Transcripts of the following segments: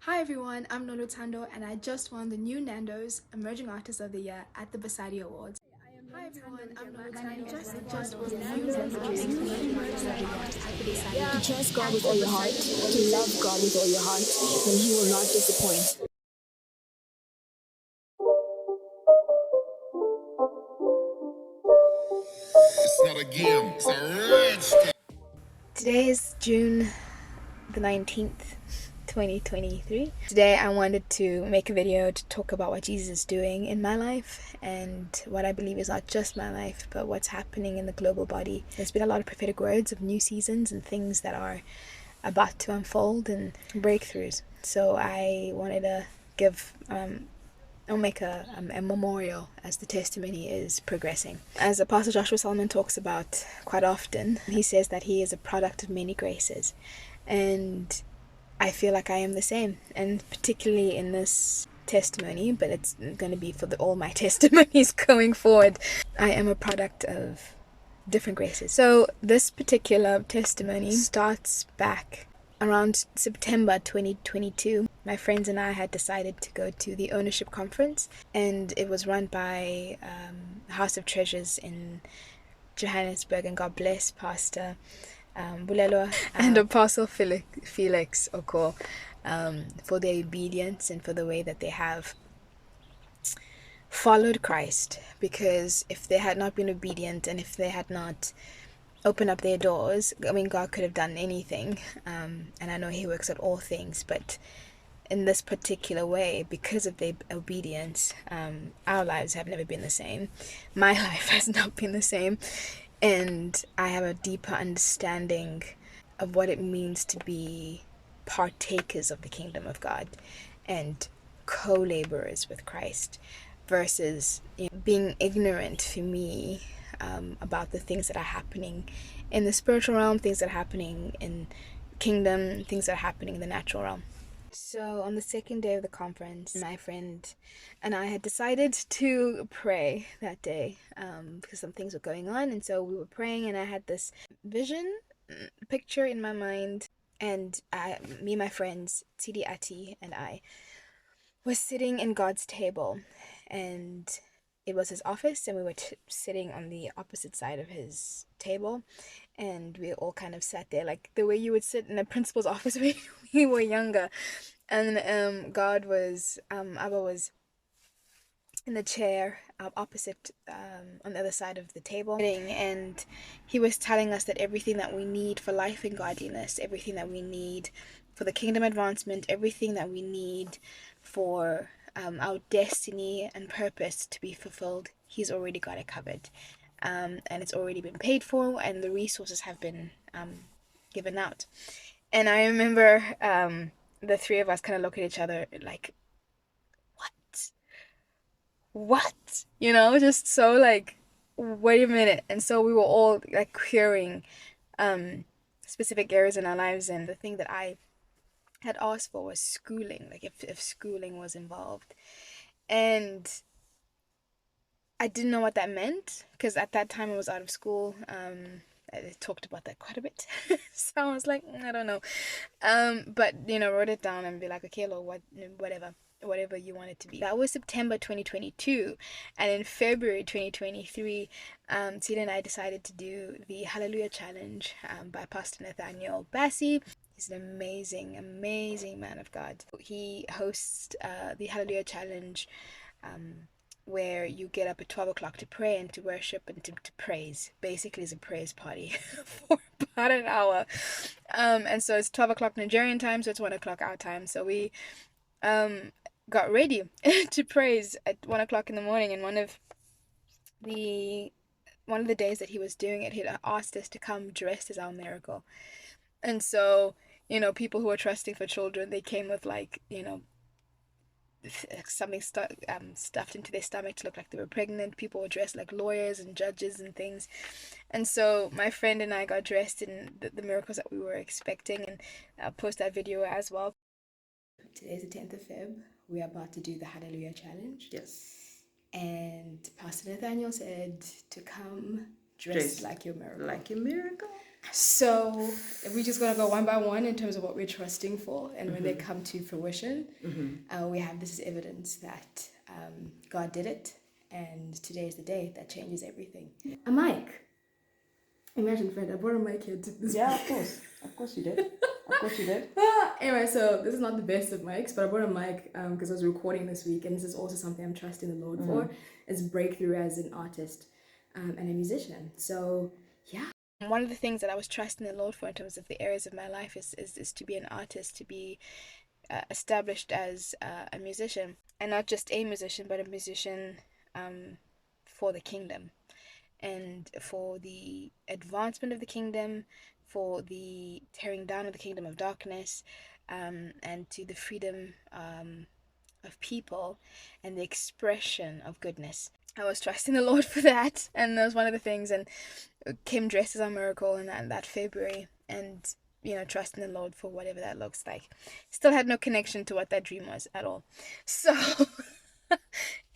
Hi everyone, I'm Nando and I just won the new Nando's Emerging Artist of the Year at the Basadi Awards. Hi everyone, I'm Nando just won the new Nando's Emerging Artist of the Year at the Basadi Awards. To trust God with all your heart, to love God with all your heart, then He will not disappoint. It's not a game, it's a rich. Today is June the 19th, 2023. Today I wanted to make a video to talk about what Jesus is doing in my life and what I believe is not just my life but what's happening in the global body. There's been a lot of prophetic words of new seasons and things that are about to unfold and breakthroughs. So I wanted to give I'll make a memorial as the testimony is progressing. As Apostle Joshua Solomon talks about quite often, he says that he is a product of many graces. And I feel like I am the same. And particularly in this testimony, but it's going to be for all my testimonies going forward, I am a product of different graces. So this particular testimony starts back around September 2022. My friends and I had decided to go to the ownership conference, and it was run by House of Treasures in Johannesburg, and God bless Pastor Bulelo and Apostle Felix Oko for their obedience and for the way that they have followed Christ. Because if they had not been obedient and if they had not opened up their doors, I mean, God could have done anything, and I know He works at all things, but in this particular way, because of their obedience, our lives have never been the same. My life has not been the same, and I have a deeper understanding of what it means to be partakers of the kingdom of God and co-laborers with Christ versus being ignorant for me about the things that are happening in the spiritual realm, things that are happening in kingdom, things that are happening in the natural realm. So on the second day of the conference, my friend and I had decided to pray that day because some things were going on, and so we were praying, and I had this vision picture in my mind, and me, my friends Tidi Ati and I was sitting in God's table, and it was his office, and we were sitting on the opposite side of his table, and we all kind of sat there like the way you would sit in a principal's office when we were younger. And God was Abba was in the chair opposite on the other side of the table, and he was telling us that everything that we need for life and godliness, everything that we need for the kingdom advancement, everything that we need for our destiny and purpose to be fulfilled, He's already got it covered, and it's already been paid for, and the resources have been given out. And I remember the three of us kind of look at each other like, what? Just so like, wait a minute. And so we were all like querying specific areas in our lives, and the thing that I had asked for was schooling, like if schooling was involved. And I didn't know what that meant, because at that time I was out of school. I talked about that quite a bit. So I was like, I don't know. But wrote it down and be like, okay, Lord, whatever you want it to be. That was September 2022, and in February 2023, Tina and I decided to do the Hallelujah Challenge by Pastor Nathaniel Bassi. He's an amazing man of God. He hosts the Hallelujah Challenge, where you get up at 12 o'clock to pray and to worship and to praise. Basically, it's a praise party for about an hour. And so it's 12 o'clock Nigerian time, so it's 1 o'clock our time. So we got ready to praise at 1 o'clock in the morning, and one of the days that he was doing it, he asked us to come dressed as our miracle. And so people who were trusting for children, they came with like something stuffed into their stomach to look like they were pregnant. People were dressed like lawyers and judges and things. And so my friend and I got dressed in the miracles that we were expecting, and I'll post that video as well. Today's the 10th of Feb. We are about to do the Hallelujah Challenge. Yes. And Pastor Nathaniel said to come dressed like your miracle. Like your miracle. So we're just gonna go one by one in terms of what we're trusting for, and when they come to fruition, we have this as evidence that God did it, and today is the day that changes everything. A mic. Imagine, Fred, I brought a mic here to this. Yeah, of course you did. Of course you did. Anyway, so this is not the best of mics, but I brought a mic because I was recording this week, and this is also something I'm trusting the Lord for, is breakthrough as an artist and a musician. So yeah. One of the things that I was trusting the Lord for in terms of the areas of my life is to be an artist, to be established as a musician, and not just a musician, but a musician for the kingdom, and for the advancement of the kingdom, for the tearing down of the kingdom of darkness, and to the freedom of people and the expression of goodness. I was trusting the Lord for that, and that was one of the things. And Kim dressed as a miracle in that February, and trusting the Lord for whatever that looks like. Still had no connection to what that dream was at all. So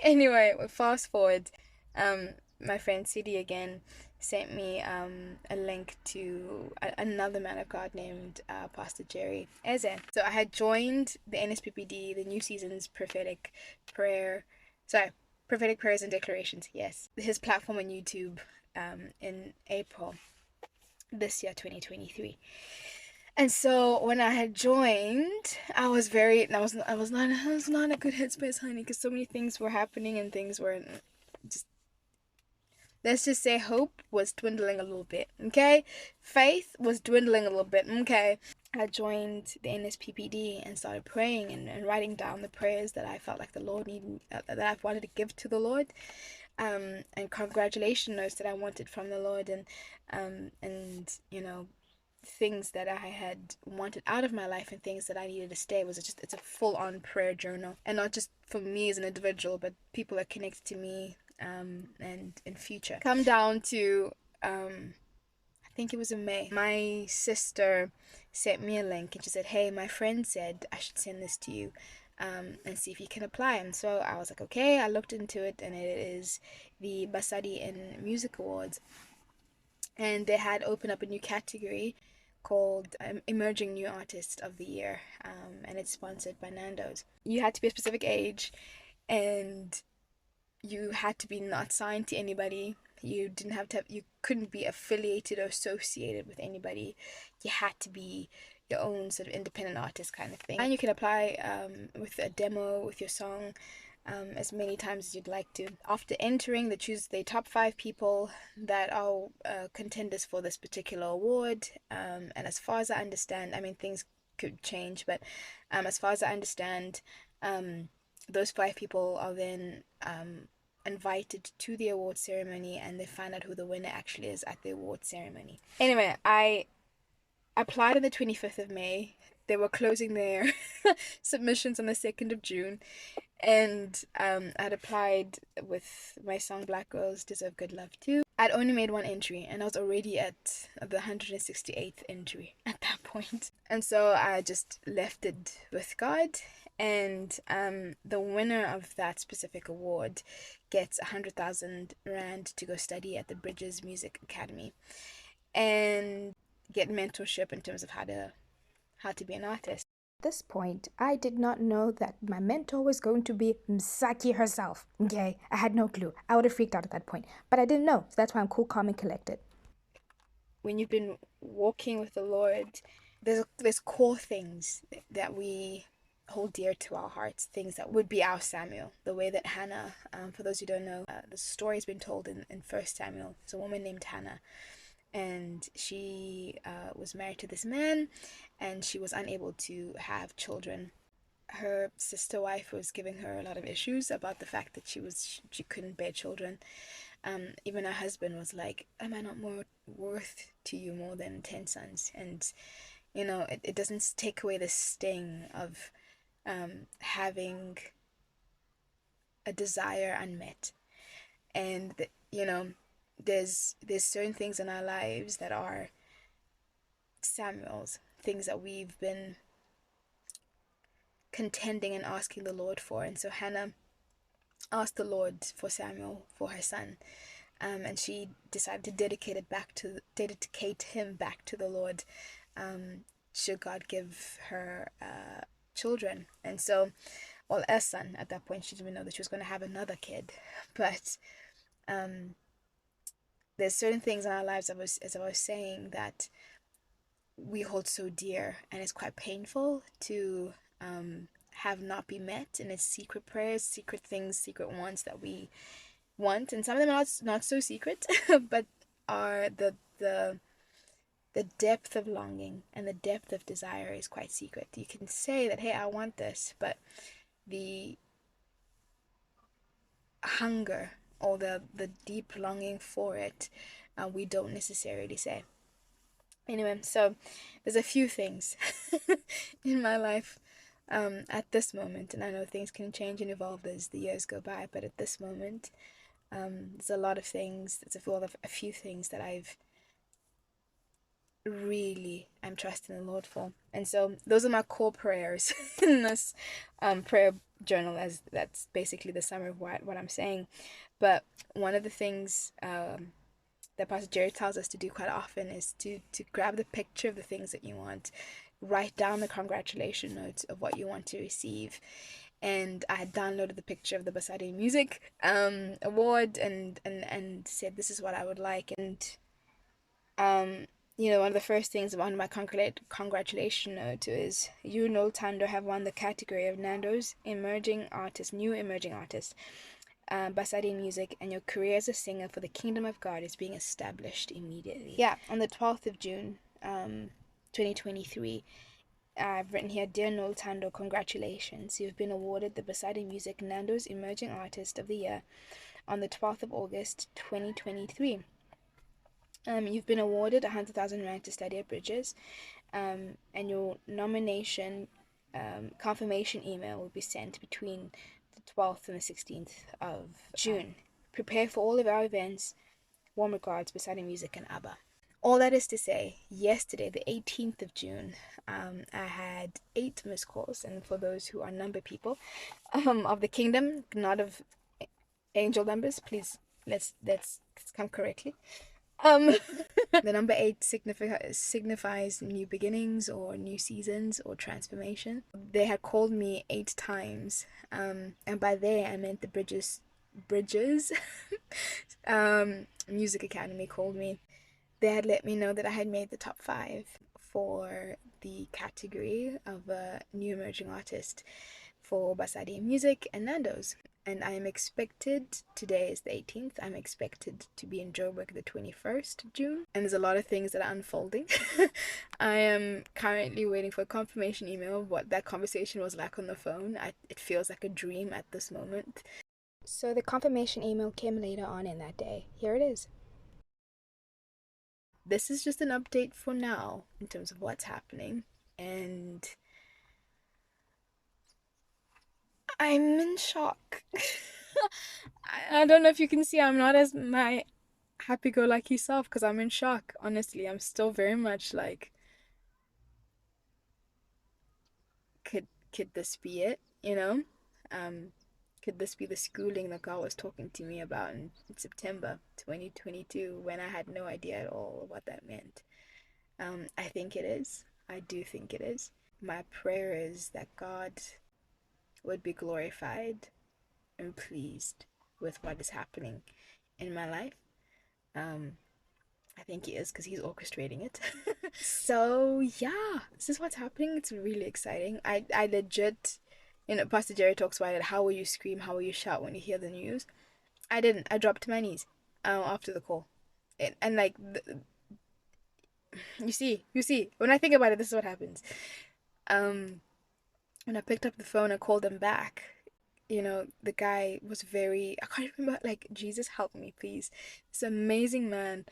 anyway, fast forward, my friend CD again sent me a link to another man of God named Pastor Jerry Eze. So I had joined the NSPPD, the New Season's prophetic prayers and declarations, yes, his platform on YouTube in April this year, 2023. And so when I had joined, I was not in a good headspace, honey, because so many things were happening and things were just, let's just say hope was dwindling a little bit, okay? Faith was dwindling a little bit, okay? I joined the NSPPD and started praying and writing down the prayers that I felt like the Lord needed, that I wanted to give to the Lord, and congratulation notes that I wanted from the Lord, and things that I had wanted out of my life and things that I needed to stay. It's a full-on prayer journal, and not just for me as an individual, but people that connected to me and in future. Come down to I think it was in May, my sister sent me a link and she said, hey, my friend said I should send this to you and see if you can apply. And so I was like, okay. I looked into it, and it is the Basadi in Music Awards, and they had opened up a new category called Emerging New Artist of the Year, and it's sponsored by Nando's. You had to be a specific age, and you had to be not signed to anybody. You couldn't be affiliated or associated with anybody. You had to be your own sort of independent artist kind of thing. And you can apply with a demo with your song as many times as you'd like to. After entering, they choose the top 5 people that are contenders for this particular award. And as far as I understand, I mean, things could change, but as far as I understand, those 5 people are then invited to the award ceremony, and they find out who the winner actually is at the award ceremony. Anyway, I applied on the 25th of May. They were closing their submissions on the 2nd of June. And I'd applied with my song Black Girls Deserve Good Love Too. I'd only made 1 entry, and I was already at the 168th entry at that point. And so I just left it with God. And the winner of that specific award gets 100,000 Rand to go study at the Bridges Music Academy and get mentorship in terms of how to be an artist. At this point, I did not know that my mentor was going to be Msaki herself. Okay, I had no clue. I would have freaked out at that point, but I didn't know. So that's why I'm cool, calm, and collected. When you've been walking with the Lord, there's core things that we hold dear to our hearts, things that would be our Samuel. The way that Hannah, for those who don't know, the story has been told in 1 Samuel. It's a woman named Hannah, and she was married to this man, and she was unable to have children. Her sister wife was giving her a lot of issues about the fact that she couldn't bear children. Even her husband was like, am I not more worth to you more than 10 sons? And it doesn't take away the sting of having a desire unmet. And there's certain things in our lives that are Samuel's, things that we've been contending and asking the Lord for. And so Hannah asked the Lord for Samuel, for her son, and she decided to dedicate him back to the Lord, should God give her children. And so, well, a son at that point. She didn't even know that she was going to have another kid, but there's certain things in our lives, as I was saying, that we hold so dear, and it's quite painful to have not be met, and it's secret prayers, secret things, secret wants that we want, and some of them are not so secret but are the depth of longing and the depth of desire is quite secret. You can say that, hey, I want this, but the hunger or the deep longing for it, we don't necessarily say. Anyway, so there's a few things in my life at this moment, and I know things can change and evolve as the years go by, but at this moment, there's a lot of things, a few things that I'm trusting the Lord for. And so those are my core prayers in this prayer journal, as that's basically the summary of what I'm saying. But one of the things that Pastor Jerry tells us to do quite often is to grab the picture of the things that you want, write down the congratulation notes of what you want to receive. And I had downloaded the picture of the Basadi Music Award and said, this is what I would like. And one of the first things on my congratulation note is, you, Nando, have won the category of Nando's new emerging artist, Basadi Music, and your career as a singer for the Kingdom of God is being established immediately. Yeah, on the 12th of June, 2023, I've written here, Dear Nando, congratulations. You've been awarded the Basadi Music Nando's Emerging Artist of the Year on the 12th of August, 2023. You've been awarded 100,000 rand to study at Bridges, and your nomination confirmation email will be sent between the 12th and the 16th of June. Prepare for all of our events. Warm regards, Basadi Music and Abba. All that is to say, yesterday, the 18th of June, I had 8 missed calls, and for those who are number people of the kingdom, not of angel numbers, please let's come correctly. The number 8 signifies new beginnings or new seasons or transformation. They had called me 8 times, and by they I meant the Bridges Music Academy called me. They had let me know that I had made the top 5 for the category of a new emerging artist for Basadi Music and Nando's. And I am expected, today is the 18th, I'm expected to be in Joburg the 21st of June. And there's a lot of things that are unfolding. I am currently waiting for a confirmation email of what that conversation was like on the phone. It feels like a dream at this moment. So the confirmation email came later on in that day. Here it is. This is just an update for now in terms of what's happening. And I'm in shock. I don't know if you can see, I'm not as my happy-go-lucky self because I'm in shock. Honestly, I'm still very much like, could this be it? Could this be the schooling that God was talking to me about in September 2022 when I had no idea at all what that meant? I think it is. I do think it is. My prayer is that God would be glorified and pleased with what is happening in my life. I think he is, because he's orchestrating it. So yeah, this is what's happening. It's really exciting. I legit, Pastor Jerry talks about it. How will you scream? How will you shout when you hear the news? I didn't. I dropped to my knees after the call. And like, you see, when I think about it, this is what happens. When I picked up the phone and called them back, the guy was very, I can't remember, like, Jesus help me, please. This amazing man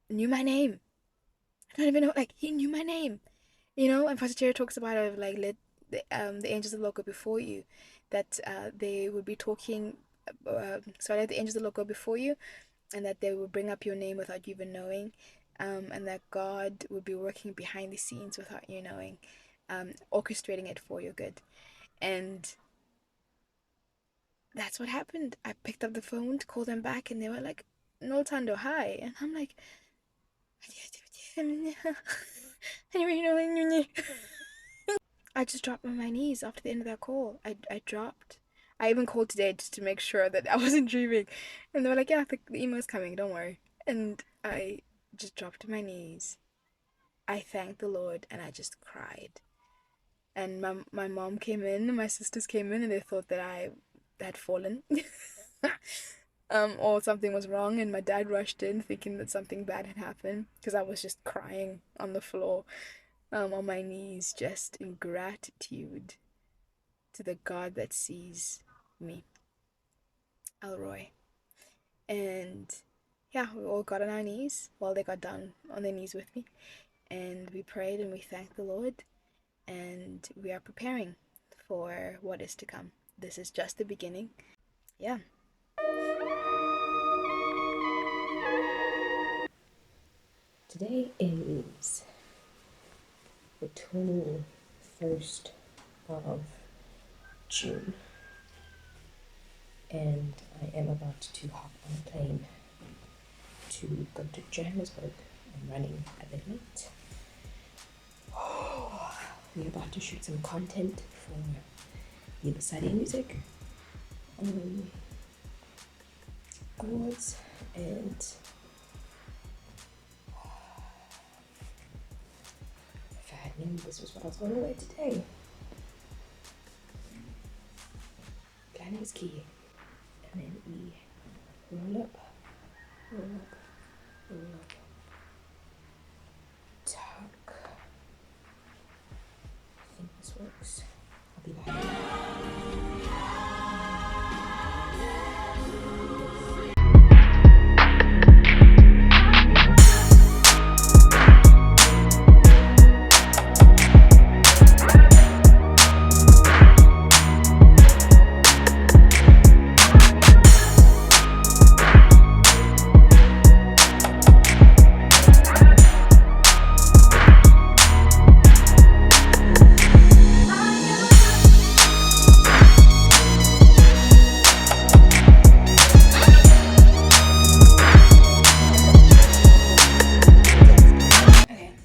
knew my name. I don't even know, like, he knew my name. And Pastor Jerry talks about it, like, let the angels of the Lord go before you, that they would be talking, let the angels of the Lord go before you, and that they will bring up your name without you even knowing, and that God will be working behind the scenes without you knowing, orchestrating it for your good. And that's what happened. I picked up the phone to call them back, and they were like, Noltando, hi. And I'm like, I just dropped on my knees after the end of that call. I dropped. I even called today just to make sure that I wasn't dreaming. And they were like, yeah, the email's coming, don't worry. And I just dropped to my knees. I thanked the Lord and I just cried. And my mom came in, and my sisters came in, and they thought that I had fallen. Or something was wrong, and my dad rushed in thinking that something bad had happened because I was just crying on the floor, on my knees, just in gratitude to the God that sees me, Elroy. And yeah, we all got on our knees while they got down on their knees with me, and we prayed and we thanked the Lord, and we are preparing for what is to come. This is just the beginning. Yeah. Today is the 21st of June, and I am about to hop on a plane to go to Johannesburg. I'm running a bit late. We're about to shoot some content for the Basadi music awards, and if I had known this was what I was going to wear today. Planning is key. And then we roll up, roll up, roll up, tuck. I think this works. I'll be back.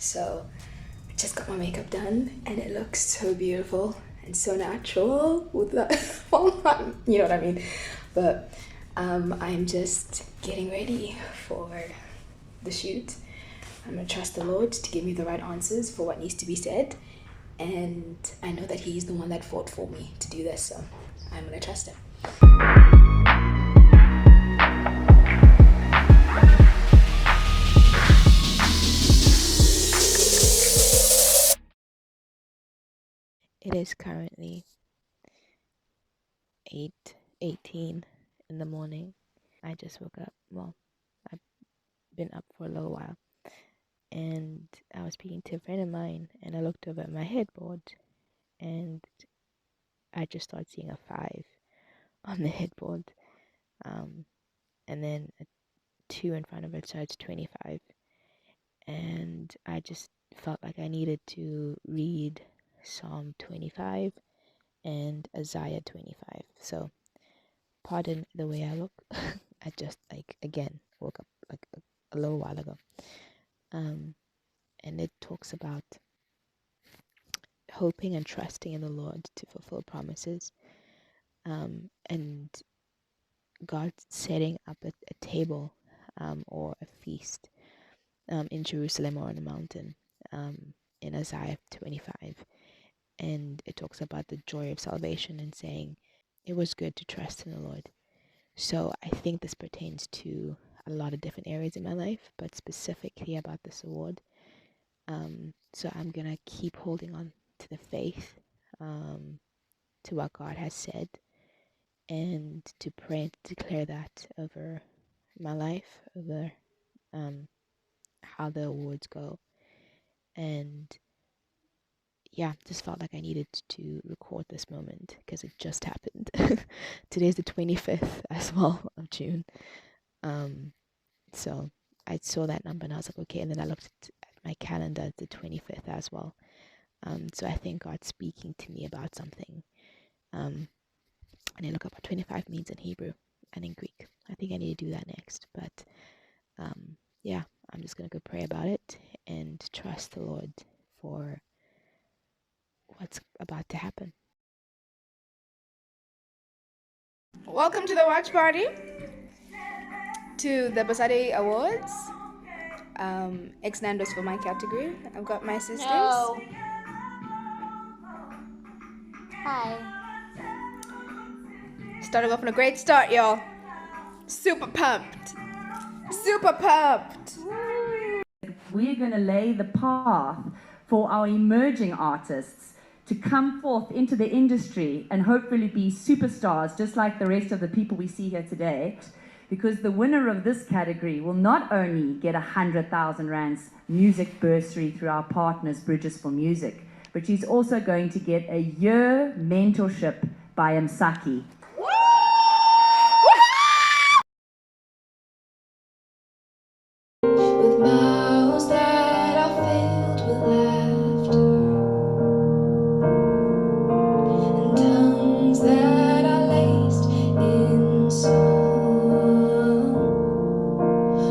So I just got my makeup done, and it looks so beautiful and so natural with the you know what I mean. But I'm just getting ready for the shoot. I'm gonna trust the Lord to give me the right answers for what needs to be said, and I know that He's the one that fought for me to do this, so I'm gonna trust Him. It is currently 8:18 in the morning. I just woke up. Well, I've been up for a little while. And I was speaking to a friend of mine, and I looked over at my headboard, and I just started seeing a 5 on the headboard. And then a 2 in front of it, so it's 25. And I just felt like I needed to read Psalm 25 and Isaiah 25. So, pardon the way I look. I just, again, woke up a little while ago. And it talks about hoping and trusting in the Lord to fulfill promises, and God setting up a table or a feast in Jerusalem or on a mountain in Isaiah 25. And it talks about the joy of salvation and saying it was good to trust in the Lord. So I think this pertains to a lot of different areas in my life, but specifically about this award. So I'm going to keep holding on to the faith, to what God has said, and to pray and declare that over my life, over how the awards go. And yeah, just felt like I needed to record this moment because it just happened. Today's the 25th as well of June. So I saw that number and I was like, okay. And then I looked at my calendar, the 25th as well. So I think God's speaking to me about something. I need to look up what 25 means in Hebrew and in Greek. I think I need to do that next. But yeah, I'm just going to go pray about it and trust the Lord for what's about to happen. Welcome to the watch party, to the Basadi Awards. Nando's for my category. I've got my sisters. No. Hi. Starting off on a great start, y'all. Super pumped. Super pumped. We're going to lay the path for our emerging artists to come forth into the industry and hopefully be superstars, just like the rest of the people we see here today. Because the winner of this category will not only get 100,000 rands music bursary through our partners, Bridges for Music, but she's also going to get a year mentorship by Msaki. With mouths that are filled with laughter and tongues that are laced in song,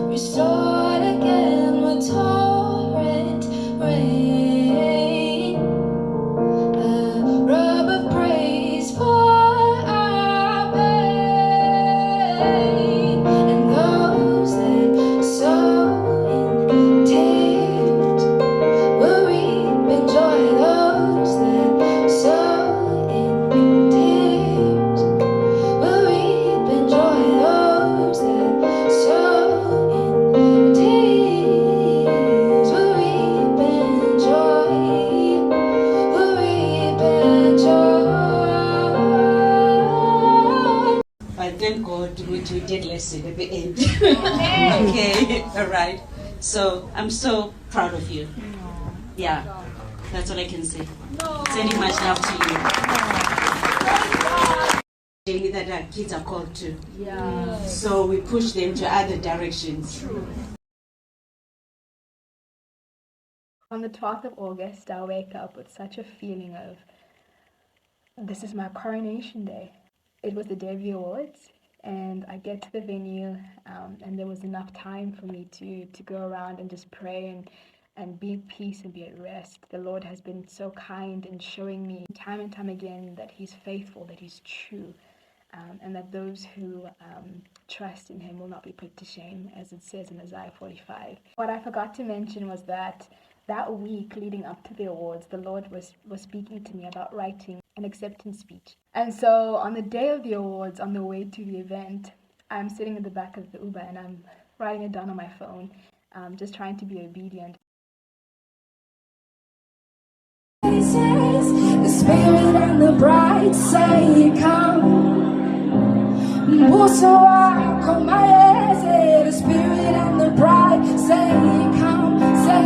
restored again with torrent rain, a rub of praise for our pain, and those that sow in tears will reap in joy. Those that sow in tears will reap in joy. Those that sow in tears will reap in joy. Will reap in joy. I thank God we did listen at the end. Okay, all right. So I'm so proud of you. Yeah, that's all I can say. Sending much love to you. That our kids are called to. Yeah. So we push them to other directions. On the 12th of August, I wake up with such a feeling of, this is my coronation day. It was the day of the awards, and I get to the venue, and there was enough time for me to go around and just pray and be at peace and be at rest. The Lord has been so kind in showing me time and time again that He's faithful, that He's true, and that those who trust in Him will not be put to shame, as it says in Isaiah 45. What I forgot to mention was that week leading up to the awards, the Lord was speaking to me about writing an acceptance speech. And so on the day of the awards, on the way to the event, I'm sitting in the back of the Uber and I'm writing it down on my phone, just trying to be obedient. The Spirit and the bride say, come. The Spirit and the bride say, come, say,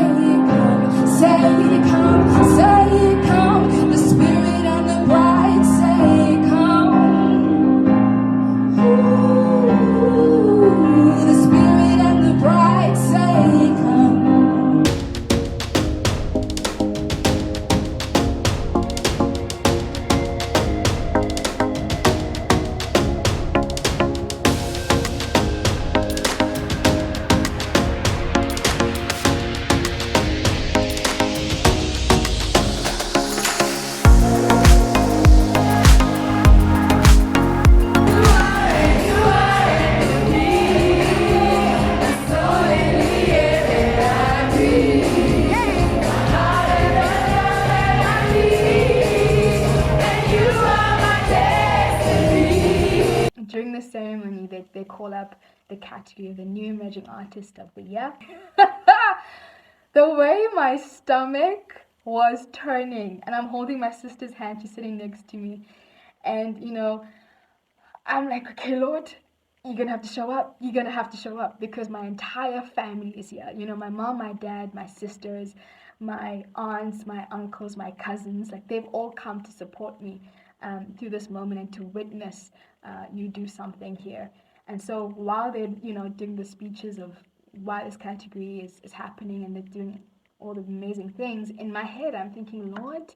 come, say, come, say, come. The Spirit and the bride say, come. Ooh, the Spirit and the bride say, come. During the ceremony, they call up the category of the New Emerging Artist of the Year. The way my stomach was turning, and I'm holding my sister's hand, she's sitting next to me, and I'm like, okay, Lord, you're gonna have to show up. You're gonna have to show up, because my entire family is here. My mom, my dad, my sisters, my aunts, my uncles, my cousins, like they've all come to support me through this moment and to witness you do something here. And so while they're doing the speeches of why this category is happening and they're doing all the amazing things, in my head I'm thinking, Lord,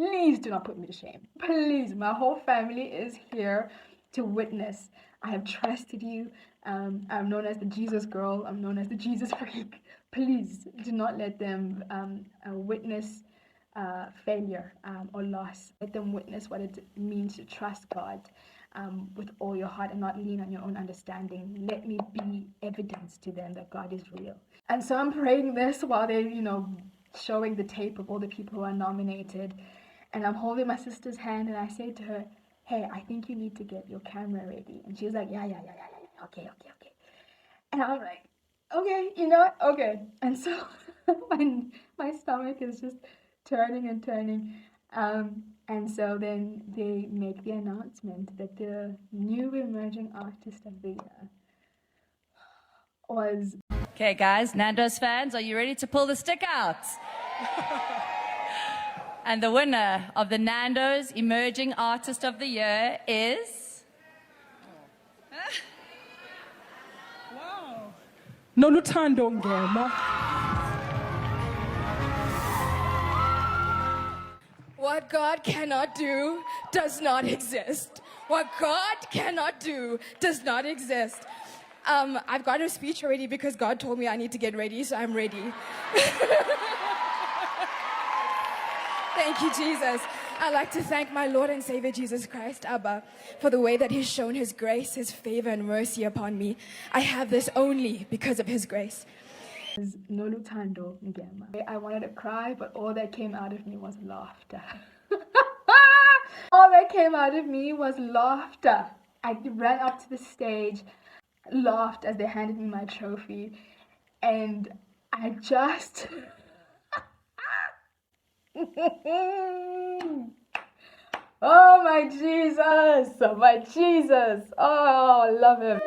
please do not put me to shame. Please, my whole family is here to witness. I have trusted you. I'm known as the Jesus girl. I'm known as the Jesus freak. Please do not let them witness failure or loss. Let them witness what it means to trust God with all your heart and not lean on your own understanding. Let me be evidence to them that God is real. And so I'm praying this while they're, showing the tape of all the people who are nominated. And I'm holding my sister's hand and I say to her, hey, I think you need to get your camera ready. And she was like, yeah. Okay. And I'm like, okay, okay. And so my stomach is just turning and turning. And so then they make the announcement that the new emerging artist of the year was... Okay, guys, Nando's fans, are you ready to pull the stick out? And the winner of the Nando's Emerging Artist of the Year is... Noluthando Ngema. What God cannot do does not exist. What God cannot do does not exist. I've got a speech already because God told me I need to get ready, so I'm ready. Thank you, Jesus. I'd like to thank my Lord and Savior Jesus Christ, Abba, for the way that He's shown His grace, His favor, and mercy upon me. I have this only because of His grace. Noluthando Ngema. I wanted to cry, but all that came out of me was laughter. All that came out of me was laughter. I ran up to the stage, laughed as they handed me my trophy, and I just... Oh my Jesus, oh I love Him.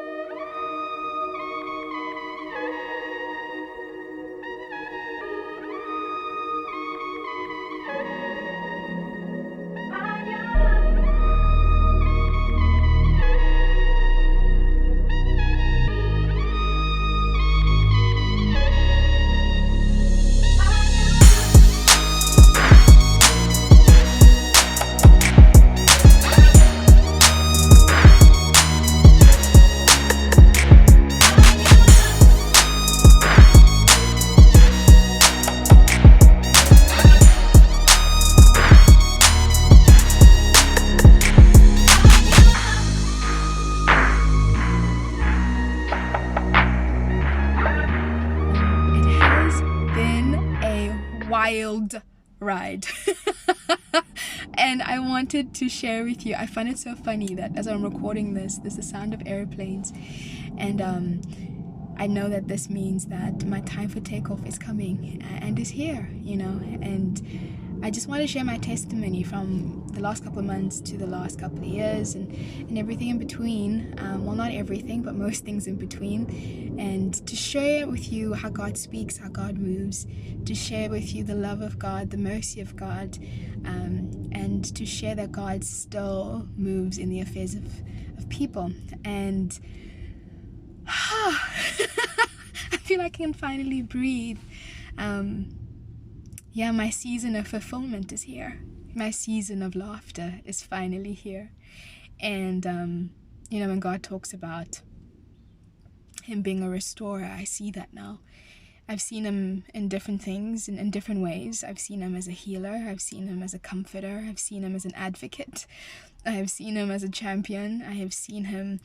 Wild ride. And I wanted to share with you, I find it so funny that as I'm recording this, there's the sound of airplanes, and I know that this means that my time for takeoff is coming and is here, and I just want to share my testimony from the last couple of months to the last couple of years and everything in between. Well, not everything, but most things in between. And to share with you how God speaks, how God moves, to share with you the love of God, the mercy of God, and to share that God still moves in the affairs of people. And I feel like I can finally breathe. Yeah, my season of fulfillment is here. My season of laughter is finally here. And, when God talks about Him being a restorer, I see that now. I've seen Him in different things and in different ways. I've seen Him as a healer. I've seen Him as a comforter. I've seen Him as an advocate. I have seen Him as a champion. I have seen Him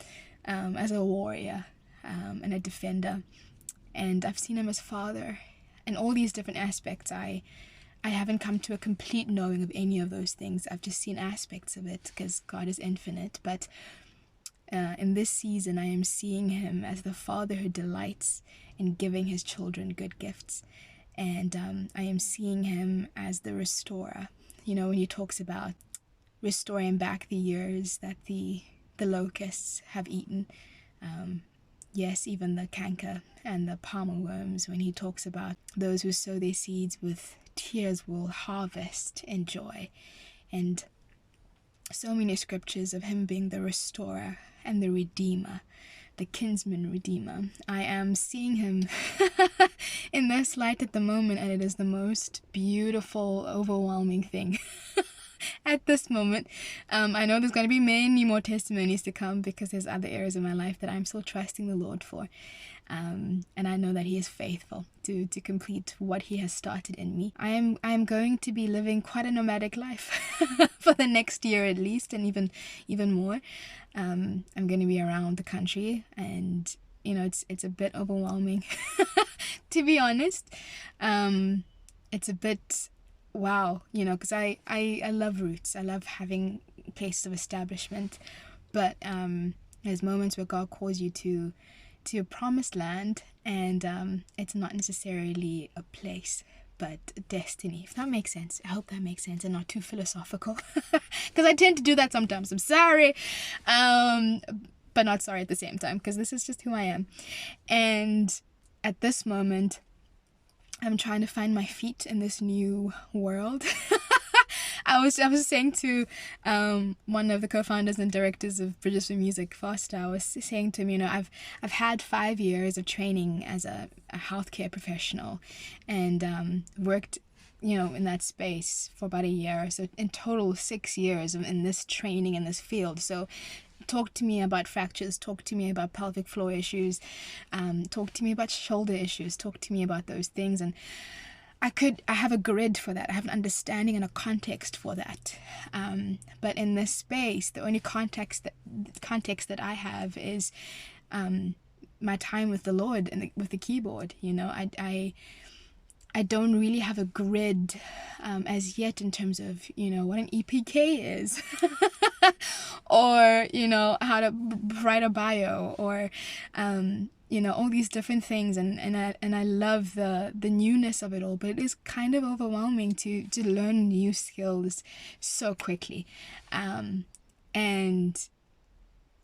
as a warrior and a defender. And I've seen Him as Father. And all these different aspects, I haven't come to a complete knowing of any of those things. I've just seen aspects of it because God is infinite. But in this season, I am seeing Him as the Father who delights in giving His children good gifts. And I am seeing Him as the restorer. When He talks about restoring back the years that the locusts have eaten. Yes, even the canker and the palmer worms, when He talks about those who sow their seeds with tears will harvest in joy. And so many scriptures of Him being the restorer and the redeemer, the kinsman redeemer. I am seeing Him in this light at the moment, and it is the most beautiful, overwhelming thing. at this moment. I know there's going to be many more testimonies to come because there's other areas of my life that I'm still trusting the Lord for. And I know that He is faithful to complete what He has started in me. I am going to be living quite a nomadic life for the next year at least, and even more. I'm going to be around the country, and it's a bit overwhelming to be honest. It's a bit wow, because I love roots. I love having places of establishment, but there's moments where God calls you to a promised land, and it's not necessarily a place but a destiny, if that makes sense. I hope that makes sense and not too philosophical, because I tend to do that sometimes. I'm sorry, but not sorry at the same time, because this is just who I am. And at this moment I'm trying to find my feet in this new world. I was saying to one of the co-founders and directors of Bridges for Music, Foster, I was saying to him, I've had 5 years of training as a healthcare professional, and worked in that space for about a year. So in total 6 years in this training in this field. So talk to me about fractures, talk to me about pelvic floor issues, talk to me about shoulder issues, talk to me about those things. And I have a grid for that. I have an understanding and a context for that. But in this space, the only context that I have is my time with the Lord and with the keyboard. I don't really have a grid as yet in terms of what an EPK is, or how to write a bio, or all these different things, and I love the newness of it all, but it is kind of overwhelming to learn new skills so quickly, and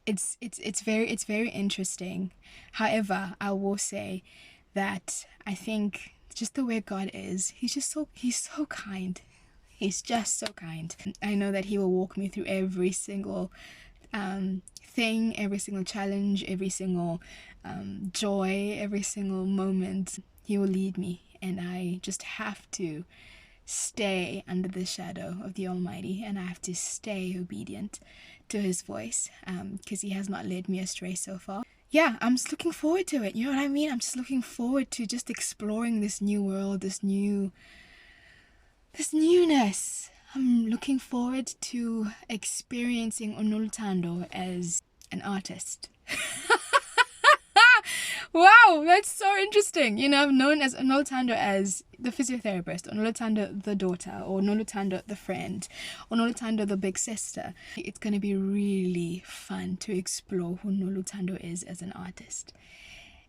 it's very interesting. However, I will say that I think just the way God is, he's so kind. He's just so kind. I know that He will walk me through every single thing, every single challenge, every single joy, every single moment. He will lead me, and I just have to stay under the shadow of the Almighty, and I have to stay obedient to His voice, because He has not led me astray so far. Yeah, I'm just looking forward to it. You know what I mean? I'm just looking forward to just exploring this new world, this newness. I'm looking forward to experiencing Onolutando as an artist. Wow, that's so interesting. I've known as Onolutando as the physiotherapist, Onolutando the daughter, or Onolutando the friend, Onolutando the big sister. It's going to be really fun to explore who Onolutando is as an artist.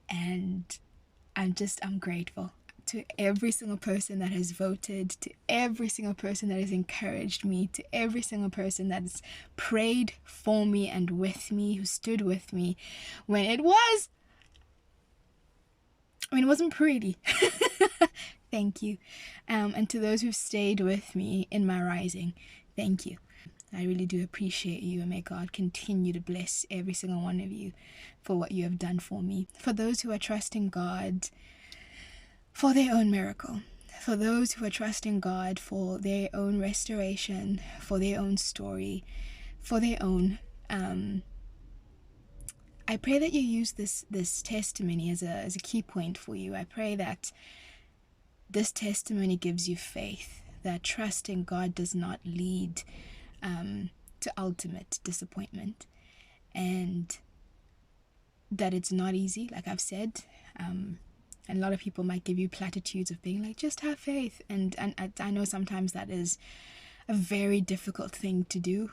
And I'm grateful to every single person that has voted, to every single person that has encouraged me, to every single person that has prayed for me and with me, who stood with me when it wasn't pretty. Thank you. And to those who've stayed with me in my rising, thank you. I really do appreciate you, and may God continue to bless every single one of you for what you have done for me. For those who are trusting God for their own miracle, for those who are trusting God for their own restoration, for their own story, for their own I pray that you use this testimony as a key point for you. I pray that this testimony gives you faith, that trusting God does not lead to ultimate disappointment, and that it's not easy, like I've said. And a lot of people might give you platitudes of being like, just have faith. And I know sometimes that is a very difficult thing to do,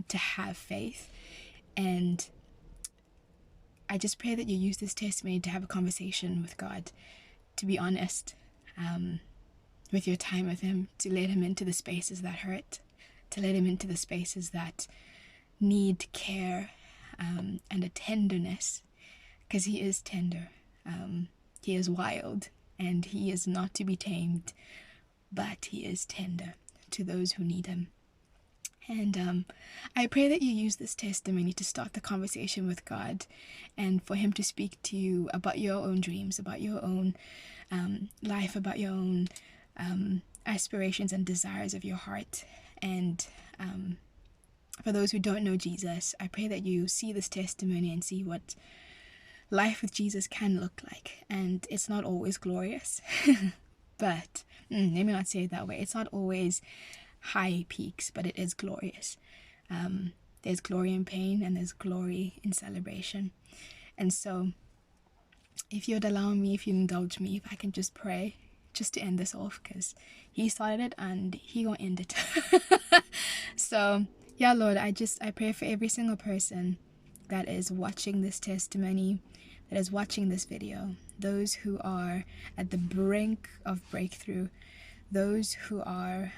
to have faith. And I just pray that you use this testimony to have a conversation with God, to be honest with your time with Him, to let Him into the spaces that hurt, to let Him into the spaces that need care and a tenderness, because He is tender. He is wild, and He is not to be tamed, but He is tender to those who need Him. And I pray that you use this testimony to start the conversation with God, and for Him to speak to you about your own dreams, about your own life, about your own aspirations and desires of your heart. And for those who don't know Jesus, I pray that you see this testimony and see what life with Jesus can look like. And it's not always glorious, but let me not say it that way. It's not always high peaks, but it is glorious. There's glory in pain and there's glory in celebration. And so if you'd allow me, if you indulge me, if I can just pray just to end this off, because he started it and he gonna end it. So yeah, Lord, I pray for every single person that is watching this testimony, that is watching this video, those who are at the brink of breakthrough, those who are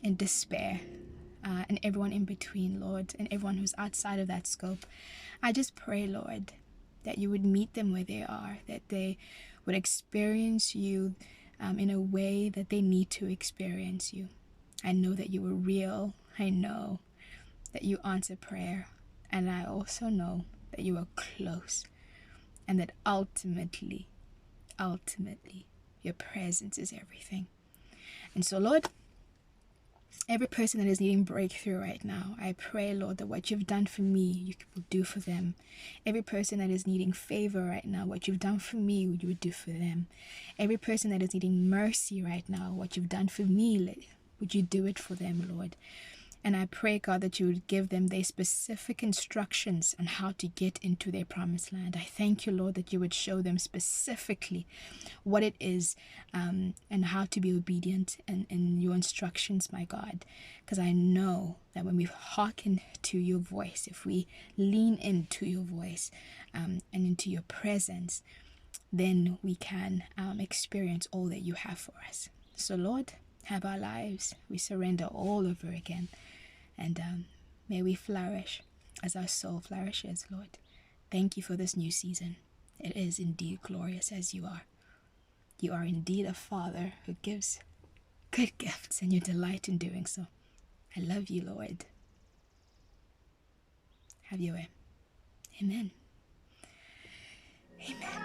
in despair, and everyone in between, Lord, and everyone who's outside of that scope. I just pray, Lord, that you would meet them where they are, that they would experience you in a way that they need to experience you. I know that you are real. I know that you answer prayer. And I also know that you are close. And that ultimately, your presence is everything. And so, Lord, every person that is needing breakthrough right now, I pray, Lord, that what you've done for me, you will do for them. Every person that is needing favor right now, what you've done for me, you would do for them. Every person that is needing mercy right now, what you've done for me, would you do it for them, Lord? And I pray, God, that you would give them their specific instructions on how to get into their promised land. I thank you, Lord, that you would show them specifically what it is and how to be obedient in your instructions, my God. Because I know that when we hearken to your voice, if we lean into your voice and into your presence, then we can experience all that you have for us. So, Lord, have our lives. We surrender all over again. And may we flourish as our soul flourishes, Lord. Thank you for this new season. It is indeed glorious as you are. You are indeed a Father who gives good gifts, and you delight in doing so. I love you, Lord. Have your way. Amen. Amen.